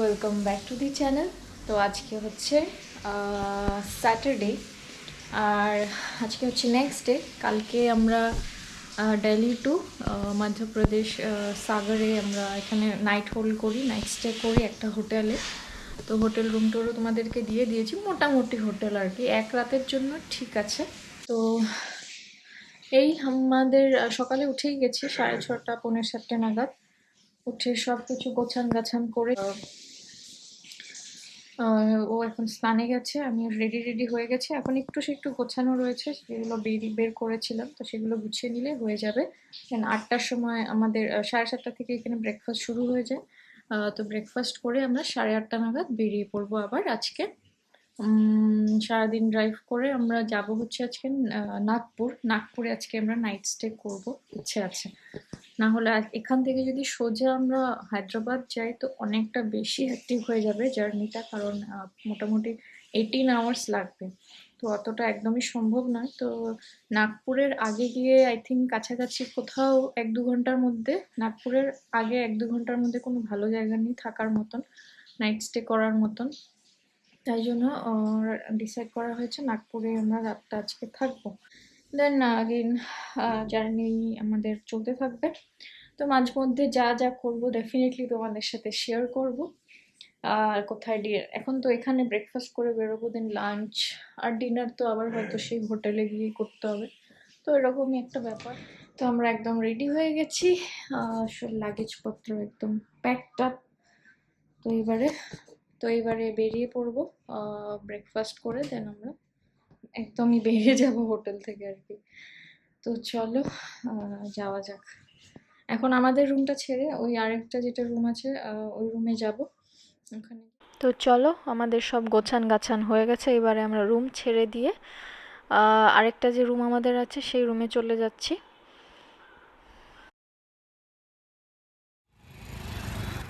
Welcome back to the channel. তো আজকে হচ্ছে স্যাটারডে, আর আজকে হচ্ছে নেক্সট ডে। কালকে আমরা দিল্লি টু মধ্যপ্রদেশ সাগরে আমরা এখানে নাইট হোল্ড করি, নাইট স্টে করি একটা হোটেলে। তো হোটেল রুম টুরও তোমাদেরকে দিয়ে দিয়েছি, মোটামুটি হোটেল আর কি, এক রাতের জন্য ঠিক আছে। তো এই আমাদের সকালে উঠেই গেছি 6:30 পৌনে 7টে নাগাদ। উঠে সব কিছু গোছান গাছান করে ও এখন স্নানে গেছে, আমি রেডি হয়ে গেছি। এখন একটু গোছানো রয়েছে, সেগুলো বের করেছিলাম, তো সেগুলো গুছিয়ে নিলে হয়ে যাবে। 8টার সময় আমাদের 7:30 থেকে এখানে ব্রেকফাস্ট শুরু হয়ে যায়। তো ব্রেকফাস্ট করে আমরা 8:30 নাগাদ বেরিয়ে পড়বো আবার আজকে। সারাদিন ড্রাইভ করে আমরা যাব হচ্ছে আজকে নাগপুরে আজকে আমরা নাইট স্টে করবো, ইচ্ছে আছে। না হলে এখান থেকে যদি সোজা আমরা হায়দ্রাবাদ যাই তো অনেকটা বেশি হ্যাকটিক হয়ে যাবে জার্নিটা, কারণ মোটামুটি 18 আওয়ার্স লাগবে। তো অতটা একদমই সম্ভব নয়। তো নাগপুরের আগে গিয়ে আই থিঙ্ক কাছাকাছি কোথাও 1-2 ঘন্টার মধ্যে, নাগপুরের আগে 1-2 ঘন্টার মধ্যে কোনো ভালো জায়গা নেই থাকার মতন, নাইট স্টে করার মতন। তাই জন্য ডিসাইড করা হয়েছে নাগপুরে আমরা রাতটা আজকে থাকবো। দেন আগেন জার্নি আমাদের চলতে থাকবে। তো মাঝে মধ্যে যা যা করবো ডেফিনেটলি তোমাদের সাথে শেয়ার করব। আর কোথায় এখন তো এখানে ব্রেকফাস্ট করে বেরোবো, দেন লাঞ্চ আর ডিনার তো আবার হয়তো সেই হোটেলে গিয়ে করতে হবে। তো এরকমই একটা ব্যাপার। তো আমরা একদম রেডি হয়ে গেছি, সব লাগেজপত্র একদম প্যাকড আপ। তো এবারে বেরিয়ে পড়বো ব্রেকফাস্ট করে, দেন আমরা একদমই বেরিয়ে যাব হোটেল থেকে আর কি। তো চলো যাওয়া যাক। এখন আমাদের রুমটা ছেড়ে ওই আরেকটা যেটা রুম আছে ওই রুমে যাব ওখানে। তো চলো, আমাদের সব গোছান গাছান হয়ে গেছে, এবারে আমরা রুম ছেড়ে দিয়ে আরেকটা যে রুম আমাদের আছে সেই রুমে চলে যাচ্ছি।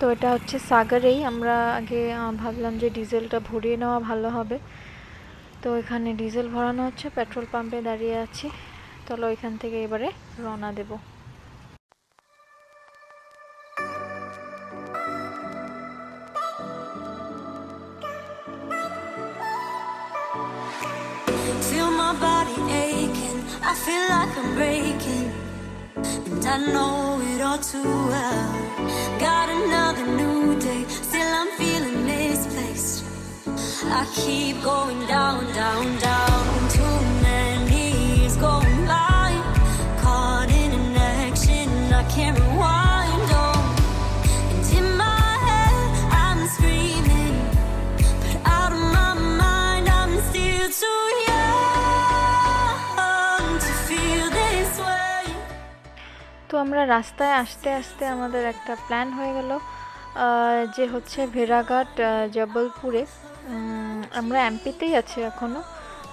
তো এটা হচ্ছে সাগরেই। আমরা আগে ভাবলাম যে ডিজেলটা ভরিয়ে নেওয়া ভালো হবে, তো এখানে ডিজেল ভরানো হচ্ছে, পেট্রোল পাম্পে দাঁড়িয়ে আছি। চলো এখান থেকে এবারে রওনা দেব। Feel my body aching, I feel like I'm breaking, and I know it all too well. Got another new day, still I'm feeling misplaced. I keep going down, down, down. Too many years going by, caught in an action I can't rewind. Oh, and in my head I'm screaming, but out of my mind I'm still too young to feel this way. তো আমরা রাস্তায় আসতে আসতে আমাদের একটা plan হয়ে গেল যে হচ্ছে ভেড়াঘাট জবলপুরে। আমরা এমপিতেই আছি এখনও।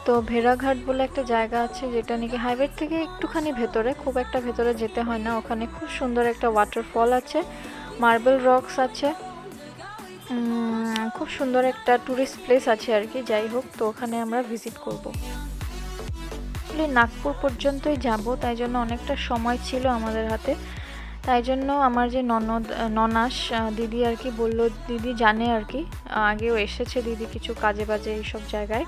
তো ভেড়াঘাট বলে একটা জায়গা আছে যেটা নাকি হাইওয়ে থেকে একটুখানি ভেতরে, খুব একটা ভেতরে যেতে হয় না। ওখানে খুব সুন্দর একটা ওয়াটারফল আছে, মার্বেল রকস আছে, খুব সুন্দর একটা ট্যুরিস্ট প্লেস আছে আর কি। যাই হোক, তো ওখানে আমরা ভিজিট করব। নাগপুর পর্যন্তই যাব, তাই জন্য অনেকটা সময় ছিল আমাদের হাতে। তাই জন্য আমার যে ননাস দিদি আর কি বললো, দিদি জানে আর কি, আগেও এসেছে দিদি কিছু কাজে বাজে এইসব জায়গায়,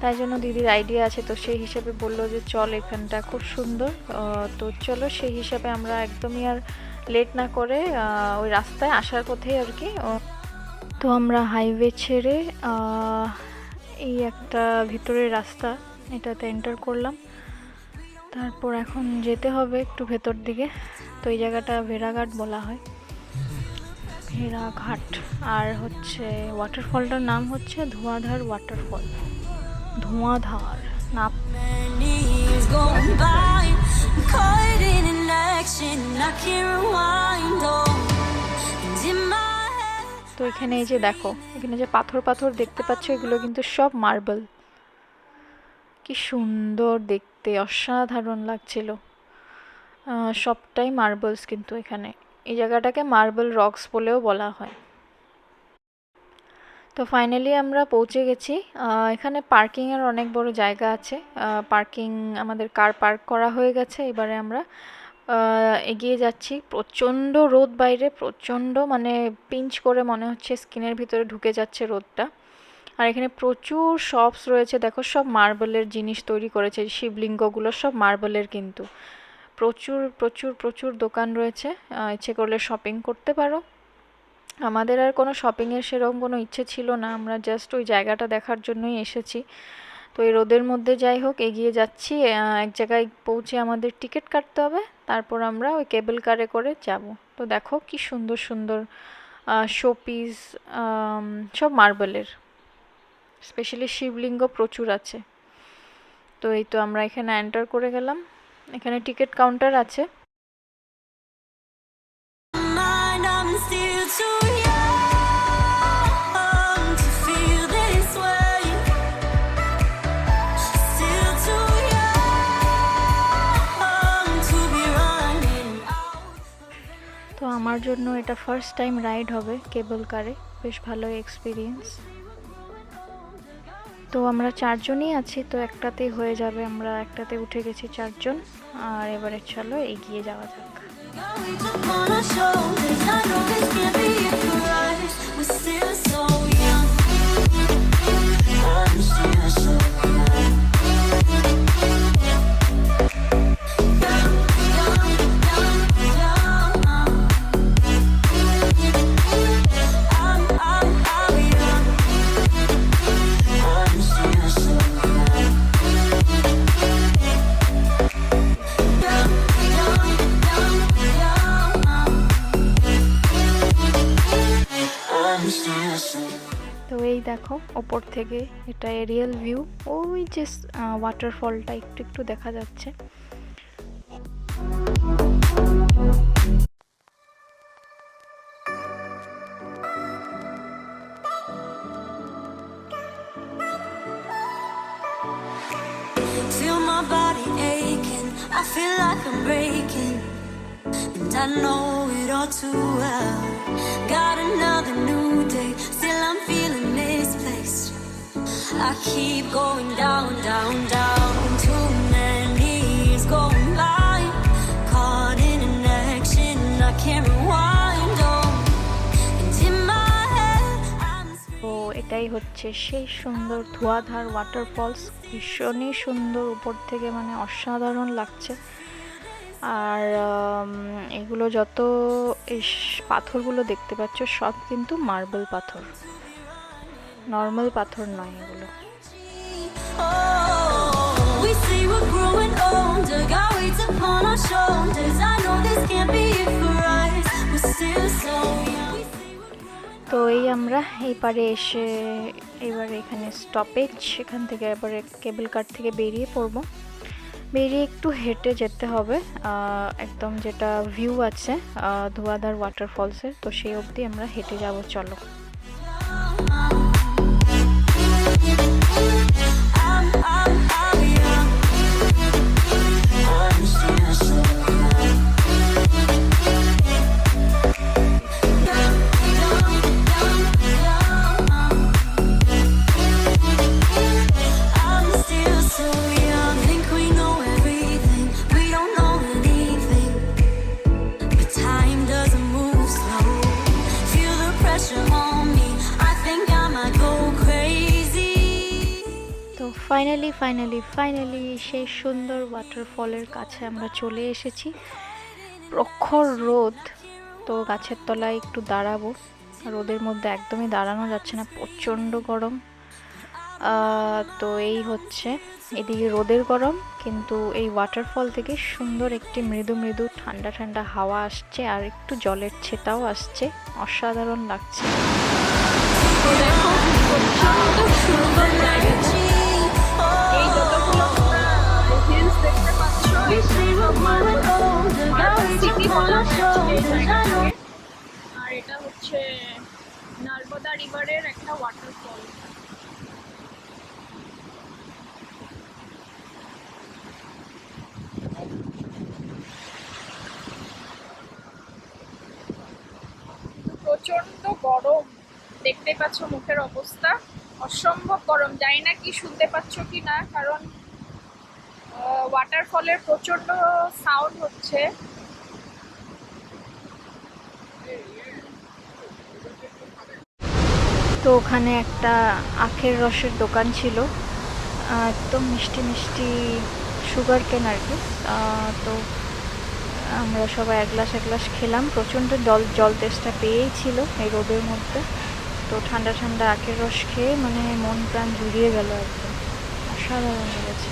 তাই জন্য দিদির আইডিয়া আছে। তো সেই হিসাবে বললো যে চল, এখানটা খুব সুন্দর। তো চলো, সেই হিসাবে আমরা একদমই আর লেট না করে ওই রাস্তায় আসার পথেই আর কি। তো আমরা হাইওয়ে ছেড়ে এই একটা ভিতরের রাস্তা এটাতে এন্টার করলাম। তারপর এখন যেতে হবে একটু ভেতর দিকে। তো এই জায়গাটা ভেড়াঘাট বলা হয়, ভেড়াঘাট। আর হচ্ছে ওয়াটারফলটার নাম হচ্ছে ধোঁয়াধার ওয়াটারফল, ধোঁয়াধার না। তো এখানে এই যে দেখো, এখানে যে পাথর দেখতে পাচ্ছ, এগুলো কিন্তু সব মার্বেল। কি সুন্দর দেখতে, অসাধারণ লাগছিল। সবটাই মার্বেলস কিন্তু এখানে। এই জায়গাটাকে মার্বেল রকস বলেও বলা হয়। তো ফাইনালি আমরা পৌঁছে গেছি। এখানে পার্কিংয়ের অনেক বড় জায়গা আছে। পার্কিং আমাদের কার পার্ক করা হয়ে গেছে। এবারে আমরা এগিয়ে যাচ্ছি। প্রচণ্ড রোদ বাইরে, প্রচণ্ড মানে পিঞ্চ করে মনে হচ্ছে স্কিনের ভিতরে ঢুকে যাচ্ছে রোদটা। আর এখানে প্রচুর শপস রয়েছে, দেখো সব মার্বেলের জিনিস তৈরি করেছে, শিবলিঙ্গগুলো সব মার্বেলের কিন্তু। প্রচুর প্রচুর প্রচুর দোকান রয়েছে, ইচ্ছে করলে শপিং করতে পারো। আমাদের আর কোনো শপিংয়ের সেরকম কোনো ইচ্ছে ছিল না, আমরা জাস্ট ওই জায়গাটা দেখার জন্যই এসেছি। তো এই রোদের মধ্যে যাই হোক এগিয়ে যাচ্ছি। এক জায়গায় পৌঁছে আমাদের টিকিট কাটতে হবে, তারপর আমরা ওই কেবল কারে করে যাব। তো দেখো কি সুন্দর সুন্দর শোপিস, সব মার্বেলের, স্পেশালি শিবলিঙ্গ প্রচুর আছে। তো এই তো আমরা এখানে এন্টার করে গেলাম। এখানে টিকিট কাউন্টার আছে। তো আমার জন্য এটা ফার্স্ট টাইম রাইড হবে কেবল কারে, বেশ ভালো এক্সপিরিয়েন্স। তো আমরা চারজনই আছি, তো একটাতেই হয়ে যাবে, আমরা একটাতে উঠে গেছি চারজন। আর এবারে চলো এগিয়ে যাওয়া যাক। তো এই দেখো ওপর থেকে এটা এরিয়াল ভিউ, ওই যে ওয়াটারফলটা একটু একটু দেখা যাচ্ছে। Feel my body aching, I feel like I'm breaking, and I know it all too well. Got another new day, still I'm feeling misplaced. I keep going down, down, down. Too many years going by, caught in an action I can't rewind. Oh, and in my head I'm তো এটাই হচ্ছে সেই সুন্দর Dhuandhar waterfalls, ভীষণই সুন্দর, উপর থেকে মানে অসাধারণ লাগছে। আর এগুলো যত এই পাথরগুলো দেখতে পাচ্ছ সব কিন্তু মার্বেল পাথর, নর্মাল পাথর নয় এগুলো। we say we're growing older, got weights upon our shoulders. I know this can't be it for us, we're still so young. তো এই আমরা এই পারে এসে এবারে এখানে স্টপেজ, সেখান থেকে এবারে কেবল কার থেকে বেরিয়ে পড়বো। বেরিয়ে একটু হেঁটে যেতে হবে, একদম যেটা ভিউ আছে ধোঁয়াধার ওয়াটারফলসের, তো সেই অবধি আমরা হেঁটে যাব। চলো। ফাইনালি সেই সুন্দর ওয়াটারফলের কাছে আমরা চলে এসেছি। প্রখর রোদ, তো গাছের তলায় একটু দাঁড়াবো, রোদের মধ্যে একদমই দাঁড়ানো যাচ্ছে না, প্রচণ্ড গরম। তো এই হচ্ছে এদিকে রোদের গরম, কিন্তু এই ওয়াটারফল থেকে সুন্দর একটি মৃদু মৃদু ঠান্ডা ঠান্ডা হাওয়া আসছে, আর একটু জলের ছেটাও আসছে, অসাধারণ লাগছে। আর এটা হচ্ছে নর্মদা রিভারের একটা ওয়াটারফল। প্রচন্ড গরম, দেখতেই পাচ্ছ মুখের অবস্থা, অসম্ভব গরম। জানি না কি শুনতে পাচ্ছ কি না, কারণ ওয়াটারফলের প্রচন্ড সাউন্ড হচ্ছে। তো ওখানে একটা আখের রসের দোকান ছিল, একদম মিষ্টি মিষ্টি সুগার কেন আর কি। তো আমরা সবাই এক গ্লাস খেলাম। প্রচণ্ড জল তেষ্টা পেয়েই ছিল এই রোদের মধ্যে। তো ঠান্ডা ঠান্ডা আখের রস খেয়ে মানে মন প্রাণ জুড়িয়ে গেল, একদম অসাধারণ লেগেছে।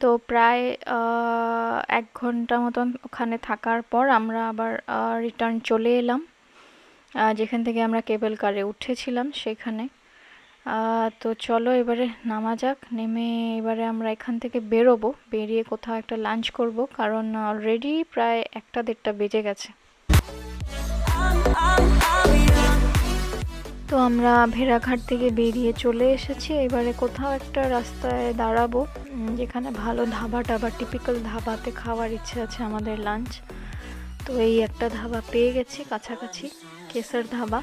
তো প্রায় 1 ঘন্টা মতন ওখানে থাকার পর আমরা আবার রিটার্ন চলে এলাম, যেখান থেকে আমরা কেবল কারে উঠেছিলাম সেখানে। তো চলো এবারে নামা যাক। নেমে এবারে আমরা এখান থেকে বেরোবো, বেরিয়ে কোথাও একটা লাঞ্চ করব, কারণ অলরেডি প্রায় 1টা-1:30 বেজে গেছে। তো আমরা ভেড়াঘাট থেকে বেরিয়ে চলে এসেছি। এবারে কোথাও একটা রাস্তায় দাঁড়াবো, যেখানে ভালো ধাবা টাবা, টিপিক্যাল ধাবাতে খাওয়ার ইচ্ছে আছে আমাদের লাঞ্চ। তো এই একটা ধাবা পেয়ে গেছি কাছাকাছি, কেসার ধাবা।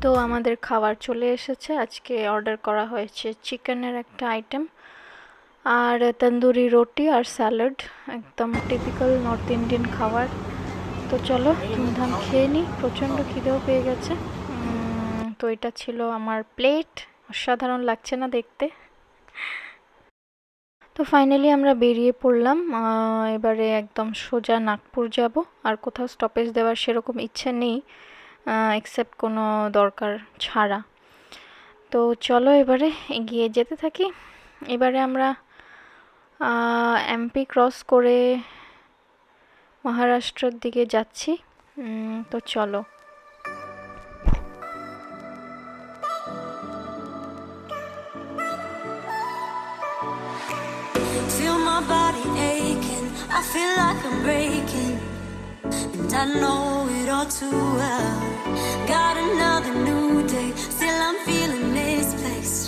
তো আমাদের খাবার চলে এসেছে। আজকে অর্ডার করা হয়েছে চিকেনের একটা আইটেম, আর তন্দুরি রুটি আর স্যালাড, একদম টিপিক্যাল নর্থ ইন্ডিয়ান খাবার। তো চলো ধুমধাম খেয়ে নিই, প্রচণ্ড খিদেও পেয়ে গেছে। তো এটা ছিল আমার প্লেট, অসাধারণ লাগছে না দেখতে? তো ফাইনালি আমরা বেরিয়ে পড়লাম। এবারে একদম সোজা নাগপুর যাব, আর কোথাও স্টপেজ দেওয়ার সেরকম ইচ্ছে নেই, এক্সেপ্ট কোনো দরকার ছাড়া। তো চলো এবারে এগিয়ে যেতে থাকি। এবারে আমরা এমপি ক্রস করে মহারাষ্ট্রের দিকে যাচ্ছি। তো চলো। Feel my body aching, I feel like I'm breaking, and I know it all too well. Got another new day, still I'm feeling misplaced.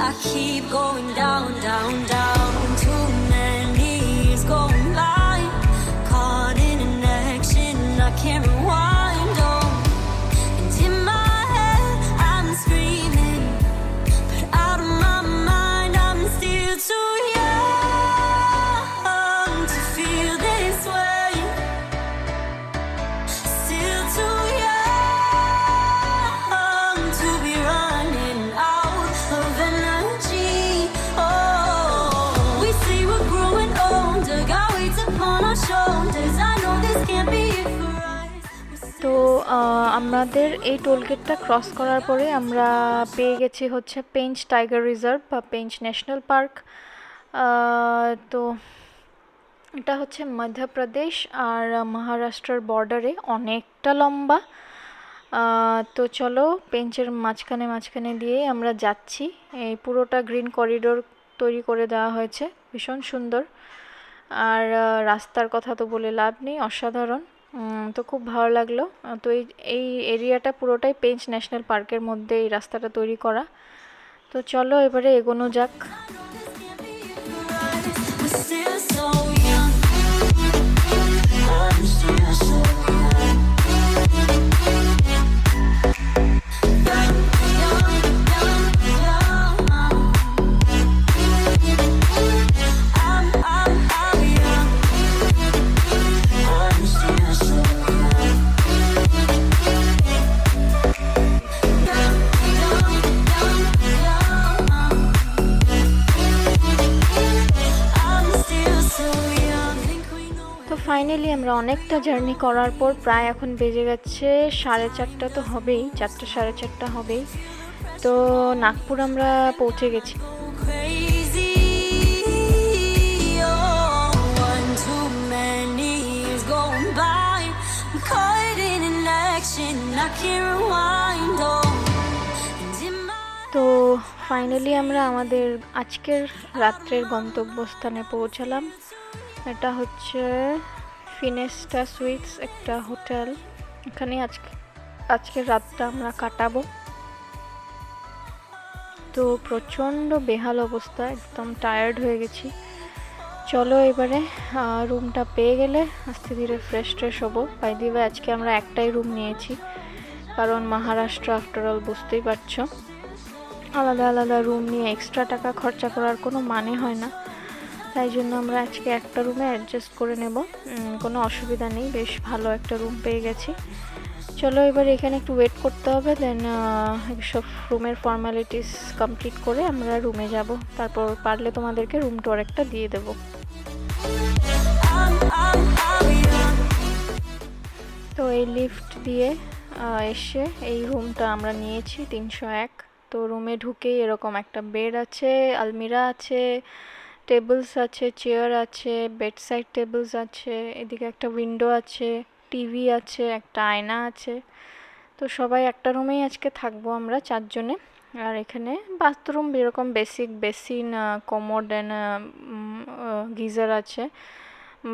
I keep going down, down, down. Too many years going by, caught in an action I can't rewind. Oh, and in my head I'm screaming, but out of my mind I'm still too young to feel this way. Still too young to be running out of energy. Oh, we say we're growing older, got weights upon our shoulders. I know this can't be it for us. তো আমাদের এই টোলগেটটা cross করার পরে আমরা পেয়ে গেছি হচ্ছে Pench tiger reserve বা পেঞ্চ ন্যাশনাল পার্ক। তো এটা হচ্ছে মধ্যপ্রদেশ আর মহারাষ্ট্রের বর্ডারে, অনেকটা লম্বা। তো চলো পেঞ্চের মাঝখানে দিয়ে আমরা যাচ্ছি। এই পুরোটা গ্রিন করিডোর তৈরি করে দেওয়া হয়েছে, ভীষণ সুন্দর। আর রাস্তার কথা তো বলে লাভ নেই, অসাধারণ। তো খুব ভালো লাগলো। তো এই এরিয়াটা পুরোটাই পেঞ্চ ন্যাশনাল পার্কের মধ্যে এই রাস্তাটা তৈরি করা। তো চলো এবারে এগোনো যাক। We're still so young. I'm still so young. Young, young, young, young. I'm young. I'm still so young. Young, young, young, young. I'm still so young. Think we know তো ফাইনালি আমরা অনেকটা জার্নি করার পর প্রায় এখন বেজে গেছে 4:30, তো হবেই, 4:30 হবেই। তো নাগপুর আমরা পৌঁছে গেছি। crazy. Oh, one too many years going by. I can't rewind. Oh, and in my তো ফাইনালি আমরা আমাদের আজকের রাত্রের গন্তব্যস্থানে পৌঁছালাম। এটা হচ্ছে ফিনেস্টা সুইটস একটা হোটেল, এখানে আজকের রাতটা আমরা কাটাবো। তো প্রচণ্ড বেহাল অবস্থা, একদম টায়ার্ড হয়ে গেছি। চলো এবারে রুমটা পেয়ে গেলে আস্তে ধীরে ফ্রেশ হবো। বাই দি ওয়ে আজকে আমরা একটাই রুম নিয়েছি, কারণ মহারাষ্ট্র আফটার অল বুঝতেই পারছো, আলাদা আলাদা রুম নিয়ে এক্সট্রা টাকা খরচা করার কোনো মানে হয় না। তাই জন্য আমরা আজকে একটা রুমে অ্যাডজাস্ট করে নেব, কোনো অসুবিধা নেই। বেশ ভালো একটা রুম পেয়ে গেছি। চলো এবার এখানে একটু ওয়েট করতে হবে, দেন সব রুমের ফর্মালিটিস কমপ্লিট করে আমরা রুমে যাব। তারপর পারলে তোমাদেরকে রুম টুর একটা দিয়ে দেবো। তো এই লিফট দিয়ে এসে এই রুমটা আমরা নিয়েছি 301। তো রুমে ঢুকেই এরকম একটা বেড আছে, আলমিরা আছে, টেবিলস আছে, চেয়ার আছে, বেড সাইড টেবিলস আছে, এদিকে একটা উইন্ডো আছে, টিভি আছে, একটা আয়না আছে। তো সবাই একটা রুমেই আজকে থাকবো আমরা 4 জনে। আর এখানে বাথরুম এরকম basic basin, commode and geyser আছে,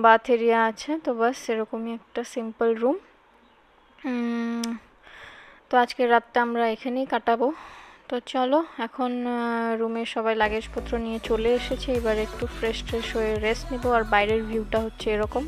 বাথ এরিয়া আছে। তো বাস এরকমই একটা সিম্পল রুম। তো আজকের রাতটা আমরা এখানেই কাটাবো। তো চলো এখন রুমে সবাই লাগেজপত্র নিয়ে চলে এসেছে, এবার একটু ফ্রেশ হয়ে রেস্ট নিব। আর বাইরের ভিউটা হচ্ছে এরকম।